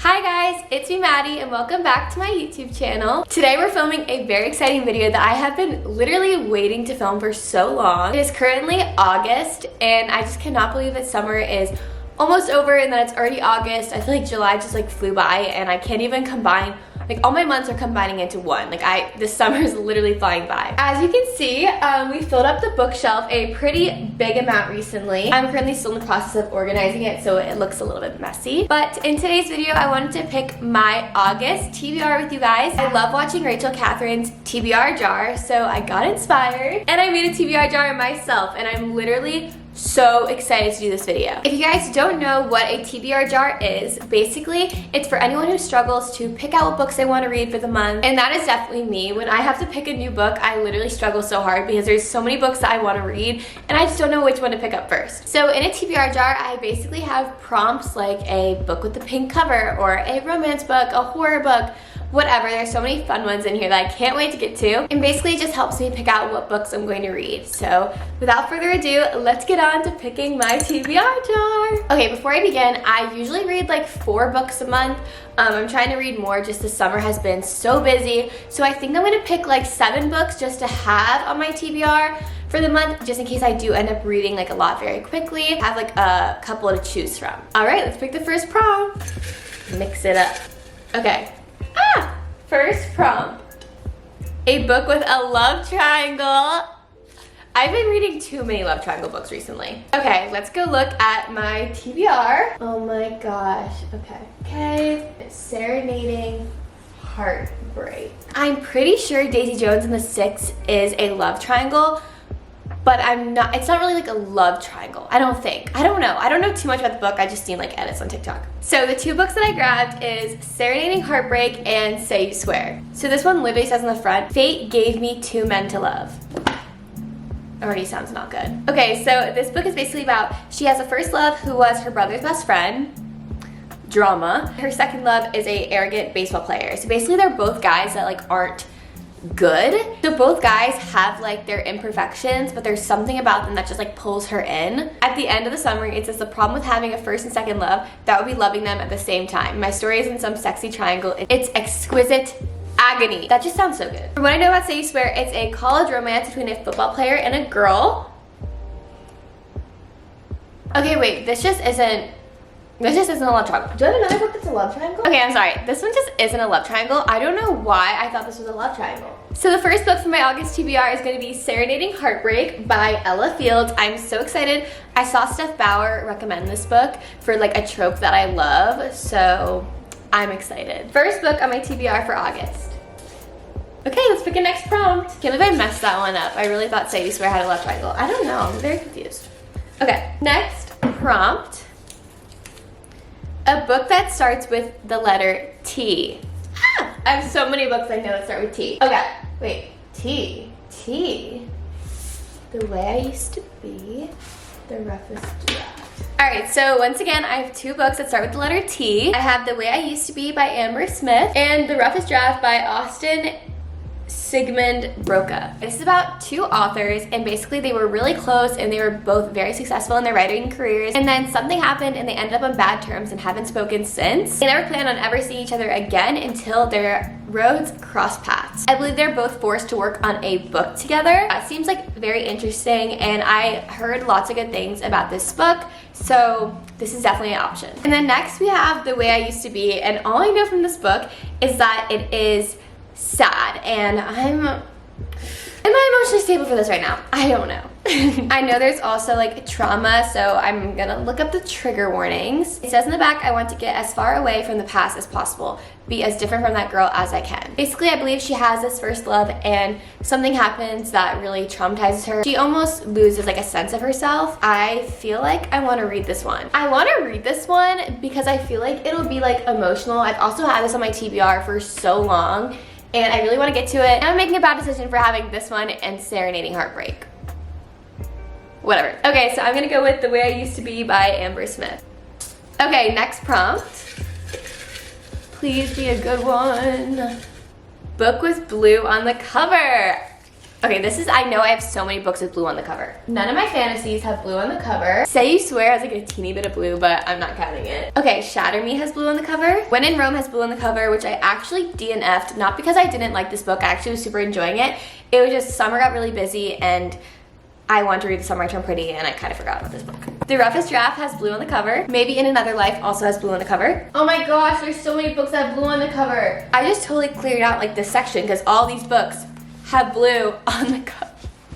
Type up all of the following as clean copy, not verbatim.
Hi guys, it's me Maddie and welcome back to my YouTube channel. Today we're filming a very exciting video that I have been literally waiting to film for so long. It is currently August and I just cannot believe that summer is almost over and that it's already August. I feel like July just like flew by and I can't even combine, like all my months are combining into one. This summer is literally flying by. As you can see, we filled up the bookshelf a pretty big amount recently. I'm currently still in the process of organizing it, so it looks a little bit messy. But in today's video, I wanted to pick my August TBR with you guys. I love watching Rachel Catherine's TBR jar, so I got inspired and I made a TBR jar myself, and I'm literally so excited to do this video. If you guys don't know what a TBR jar is, basically it's for anyone who struggles to pick out what books they want to read for the month, and that is definitely me. When I have to pick a new book, I literally struggle so hard because there's so many books that I want to read and I just don't know which one to pick up first. So in a TBR jar, I basically have prompts like a book with the pink cover or a romance book, a horror book, whatever. There's so many fun ones in here that I can't wait to get to, and basically it just helps me pick out what books I'm going to read. So without further ado, let's get on to picking my TBR jar. Okay, before I begin, I usually read like 4 books a month. I'm trying to read more, just the summer has been so busy, so I think I'm gonna pick like 7 books just to have on my TBR for the month, just in case I do end up reading like a lot very quickly. I have like a couple to choose from. All right, let's pick the first prompt. Mix it up. Okay. First prompt, a book with a love triangle. I've been reading too many love triangle books recently. Okay, let's go look at my TBR. Oh my gosh, okay. Serenading Heartbreak. I'm pretty sure Daisy Jones and the Six is a love triangle, but it's not really like a love triangle, I don't think. I don't know. I don't know too much about the book. I just seen like edits on TikTok. So the 2 books that I grabbed is Serenading Heartbreak and Say You Swear. So this one literally says on the front, Fate gave me 2 men to love. Already sounds not good. Okay, so this book is basically about, she has a first love who was her brother's best friend. Drama. Her second love is a arrogant baseball player. So basically they're both guys that like aren't good. So both guys have like their imperfections, but there's something about them that just like pulls her in. At the end of the summary, it says the problem with having a first and second love, that would be loving them at the same time. My story isn't some sexy triangle, it's exquisite agony. That just sounds so good. From what I know about Say You Swear, it's a college romance between a football player and a girl. Okay, wait, this just isn't a love triangle. Do I have another book that's a love triangle? Okay, I'm sorry. This one just isn't a love triangle. I don't know why I thought this was a love triangle. So the first book for my August TBR is going to be Serenading Heartbreak by Ella Fields. I'm so excited. I saw Steph Bauer recommend this book for like a trope that I love, so I'm excited. First book on my TBR for August. Okay, let's pick a next prompt. Can't believe I messed that one up. I really thought Say You Swear had a love triangle. I don't know. I'm very confused. Okay, next prompt. A book that starts with the letter T. I have so many books I know that start with T. Okay, wait. T. The Way I Used to Be. The Roughest Draft. Alright, so once again, I have 2 books that start with the letter T. I have The Way I Used to Be by Amber Smith and The Roughest Draft by Austin Sigmund Broca. This is about 2 authors, and basically they were really close and they were both very successful in their writing careers, and then something happened and they ended up on bad terms and haven't spoken since. They never plan on ever seeing each other again until their roads cross paths. I believe they're both forced to work on a book together. It seems like very interesting, and I heard lots of good things about this book, so this is definitely an option. And then next we have The Way I Used to Be, and all I know from this book is that it is sad, and am I emotionally stable for this right now? I don't know. I know there's also like trauma, so I'm gonna look up the trigger warnings. It says in the back, I want to get as far away from the past as possible, be as different from that girl as I can. Basically, I believe she has this first love and something happens that really traumatizes her. She almost loses like a sense of herself. I feel like I want to read this one. I want to read this one because I feel like it'll be like emotional. I've also had this on my TBR for so long, and I really want to get to it. And I'm making a bad decision for having this one and Serenading Heartbreak. Whatever. Okay, so I'm gonna go with The Way I Used to Be by Amber Smith. Okay, next prompt. Please be a good one. Book with blue on the cover. Okay, I know I have so many books with blue on the cover. None of my fantasies have blue on the cover. Say You Swear has like a teeny bit of blue, but I'm not counting it. Okay, Shatter Me has blue on the cover. When in Rome has blue on the cover, which I actually DNF'd, not because I didn't like this book, I actually was super enjoying it. It was just summer got really busy and I wanted to read The Summer I Turned Pretty and I kind of forgot about this book. The Roughest Draft has blue on the cover. Maybe in Another Life also has blue on the cover. Oh my gosh, there's so many books that have blue on the cover. I just totally cleared out like this section because all these books have blue on the cover.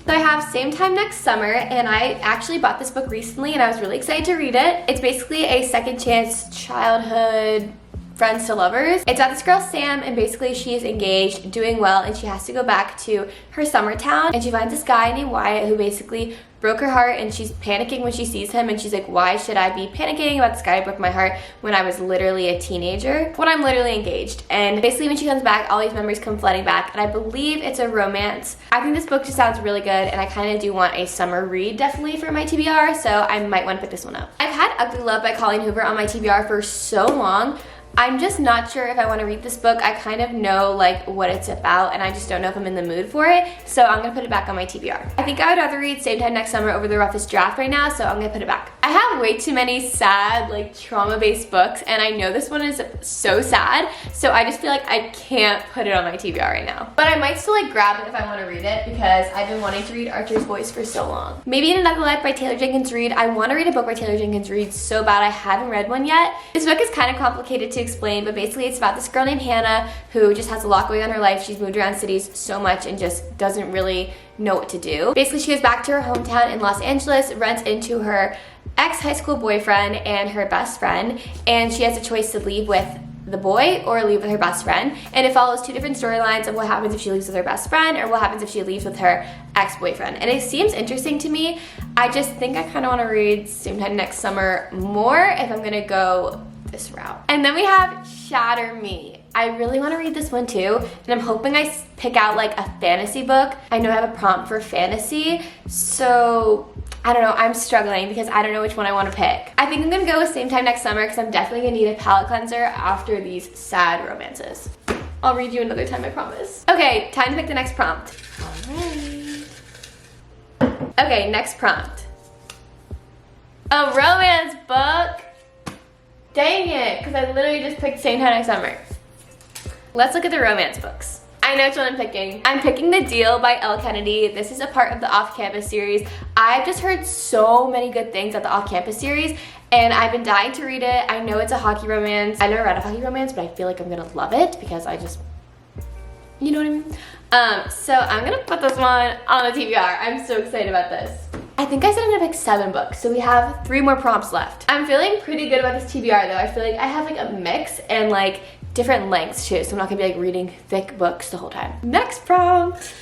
So I have Same Time Next Summer, and I actually bought this book recently and I was really excited to read it. It's basically a second chance childhood friends to lovers. It's about this girl Sam, and basically she is engaged, doing well, and she has to go back to her summer town, and she finds this guy named Wyatt who basically broke her heart, and she's panicking when she sees him, and she's like, why should I be panicking about this guy who broke my heart when I was literally a teenager, when I'm literally engaged? And basically when she comes back, all these memories come flooding back, and I believe it's a romance. I think this book just sounds really good, and I kind of do want a summer read definitely for my TBR, so I might want to pick this one up. I've had Ugly Love by Colleen Hoover on my TBR for so long. I'm just not sure if I want to read this book. I kind of know like what it's about and I just don't know if I'm in the mood for it. So I'm going to put it back on my TBR. I think I would rather read Same Time Next Summer over The Roughest Draft right now, so I'm going to put it back. I have way too many sad like trauma-based books and I know this one is so sad, so I just feel like I can't put it on my TBR right now. But I might still like grab it if I want to read it because I've been wanting to read Archer's Voice for so long. Maybe in Another Life by Taylor Jenkins Reid. I want to read a book by Taylor Jenkins Reid so bad. I haven't read one yet. This book is kind of complicated to explain, but basically it's about this girl named Hannah who just has a lot going on in her life. She's moved around cities so much and just doesn't really know what to do. Basically she goes back to her hometown in Los Angeles, runs into her ex-high school boyfriend and her best friend, and she has a choice to leave with the boy or leave with her best friend, and it follows two different storylines of what happens if she leaves with her best friend or what happens if she leaves with her ex-boyfriend. And it seems interesting to me. I just think I kind of want to read Same Time Next Summer more if I'm gonna go this route. And then we have Shatter Me. I really want to read this one too, and I'm hoping I pick out like a fantasy book. I know I have a prompt for fantasy, so I don't know, I'm struggling because I don't know which one I want to pick. I think I'm gonna go with Same Time Next Summer because I'm definitely gonna need a palate cleanser after these sad romances. I'll read you another time, I promise. Okay, time to pick the next prompt. Alright. Okay, next prompt. A romance book. Dang it, because I literally just picked Same Time Next Summer. Let's look at the romance books. I know which one I'm picking. I'm picking The Deal by Elle Kennedy. This is a part of the Off-Campus series. I've just heard so many good things about the Off-Campus series, and I've been dying to read it. I know it's a hockey romance. I never read a hockey romance, but I feel like I'm gonna love it because I just, you know what I mean? So I'm gonna put this one on the TBR. I'm so excited about this. I think I said I'm gonna pick 7 books, so we have 3 more prompts left. I'm feeling pretty good about this TBR though. I feel like I have like a mix and like different lengths too, so I'm not gonna be like reading thick books the whole time. Next prompt.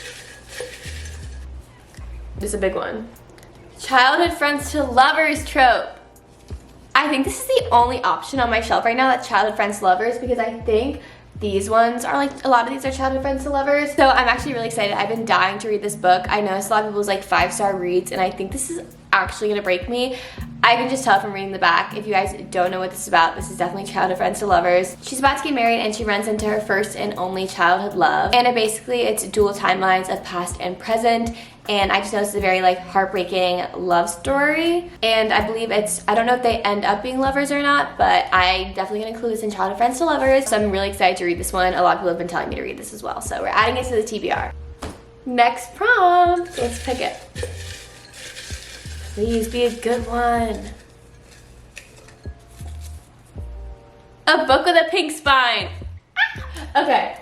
This is a big one. Childhood friends to lovers trope. I think this is the only option on my shelf right now that's childhood friends to lovers because I think these ones are like, a lot of these are childhood friends to lovers. So I'm actually really excited. I've been dying to read this book. I know it's a lot of people's like 5-star reads and I think this is actually gonna break me. I can just tell from reading the back. If you guys don't know what this is about, this is definitely childhood friends to lovers. She's about to get married and she runs into her first and only childhood love. And it's dual timelines of past and present. And I just know this is a very like heartbreaking love story. And I believe I don't know if they end up being lovers or not, but I definitely gonna include this in childhood friends to lovers. So I'm really excited to read this one. A lot of people have been telling me to read this as well. So we're adding it to the TBR. Next prompt, let's pick it. Please be a good one. A book with a pink spine. Okay.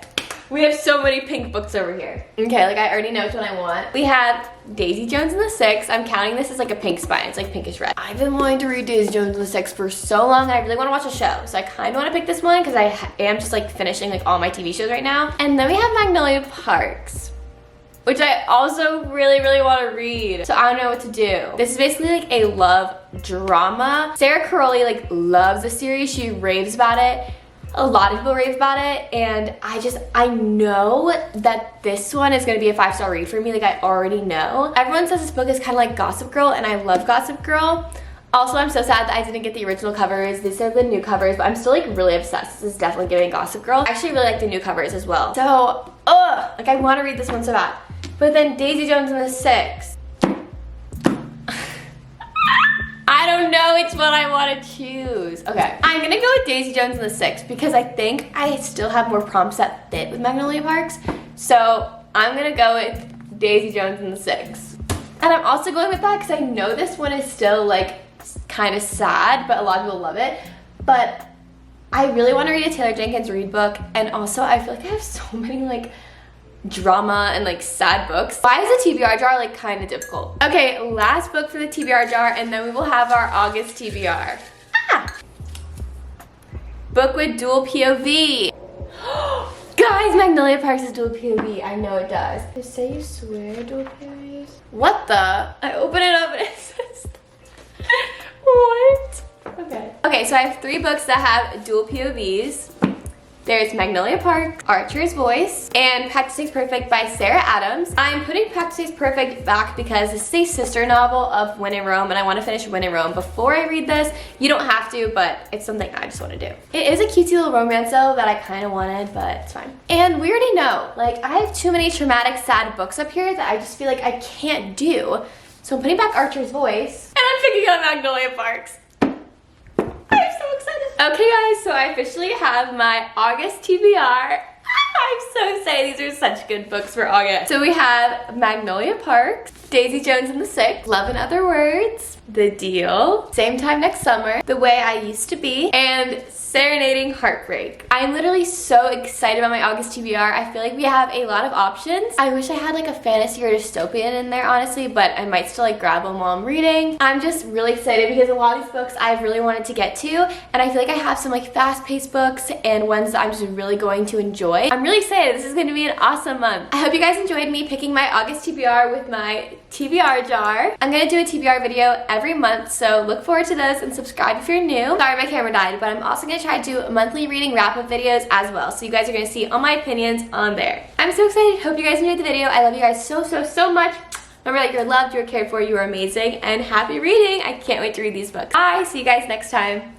We have so many pink books over here. Okay, like I already know which one I want. We have Daisy Jones and the Six. I'm counting this as like a pink spine. It's like pinkish red. I've been wanting to read Daisy Jones and the Six for so long and I really want to watch a show. So I kind of want to pick this one because I am just like finishing like all my TV shows right now. And then we have Magnolia Parks, which I also really, really want to read. So I don't know what to do. This is basically like a love drama. Sarah Caroli like loves the series. She raves about it. A lot of people rave about it, and I know that this one is gonna be a 5-star read for me. Like I already know. Everyone says this book is kind of like Gossip Girl, and I love Gossip Girl. Also, I'm so sad that I didn't get the original covers. These are the new covers, but I'm still like really obsessed. This is definitely giving Gossip Girl. I actually really like the new covers as well. So, like I want to read this one so bad. but then Daisy Jones in the 6. I don't know which one I want to choose. Okay, I'm gonna go with Daisy Jones in the 6 because I think I still have more prompts that fit with Magnolia Parks. So I'm gonna go with Daisy Jones in the 6. And I'm also going with that because I know this one is still like kind of sad, but a lot of people love it. But I really want to read a Taylor Jenkins Reid book, and also I feel like I have so many like drama and like sad books. Why is the TBR jar like kind of difficult? Okay, last book for the TBR jar, and then we will have our August TBR. Book with dual POV. Guys, Magnolia Parks is dual POV. I know it does. They say you swear dual POVs. What the? I open it up and it says what? Okay. Okay, so I have 3 books that have dual POVs. There's Magnolia Park, Archer's Voice, and Practice Makes Perfect by Sarah Adams. I'm putting Practice Makes Perfect back because this is a sister novel of When in Rome, and I want to finish When in Rome before I read this. You don't have to, but it's something I just want to do. It is a cutesy little romance though that I kind of wanted, but it's fine. And we already know, like, I have too many traumatic, sad books up here that I just feel like I can't do. So I'm putting back Archer's Voice, and I'm picking up Magnolia Parks. I'm so excited. Okay guys, so I officially have my August TBR. I'm so excited. These are such good books for August. So we have Magnolia Parks, Daisy Jones and the 6, Love in Other Words, The Deal, Same Time Next Summer, The Way I Used to Be, and Serenading Heartbreak. I'm literally so excited about my August TBR. I feel like we have a lot of options. I wish I had like a fantasy or dystopian in there, honestly, but I might still like grab them while I'm reading. I'm just really excited because a lot of these books I've really wanted to get to, and I feel like I have some like fast-paced books and ones that I'm just really going to enjoy. I'm really excited. This is going to be an awesome month. I hope you guys enjoyed me picking my August TBR with my TBR jar. I'm going to do a TBR video every month, so look forward to those and subscribe if you're new. Sorry my camera died, but I'm also going to try to do monthly reading wrap-up videos as well, so you guys are going to see all my opinions on there. I'm so excited. Hope you guys enjoyed the video. I love you guys so much. Remember that you're loved, you're cared for, you are amazing, and happy reading. I can't wait to read these books. Bye. See you guys next time.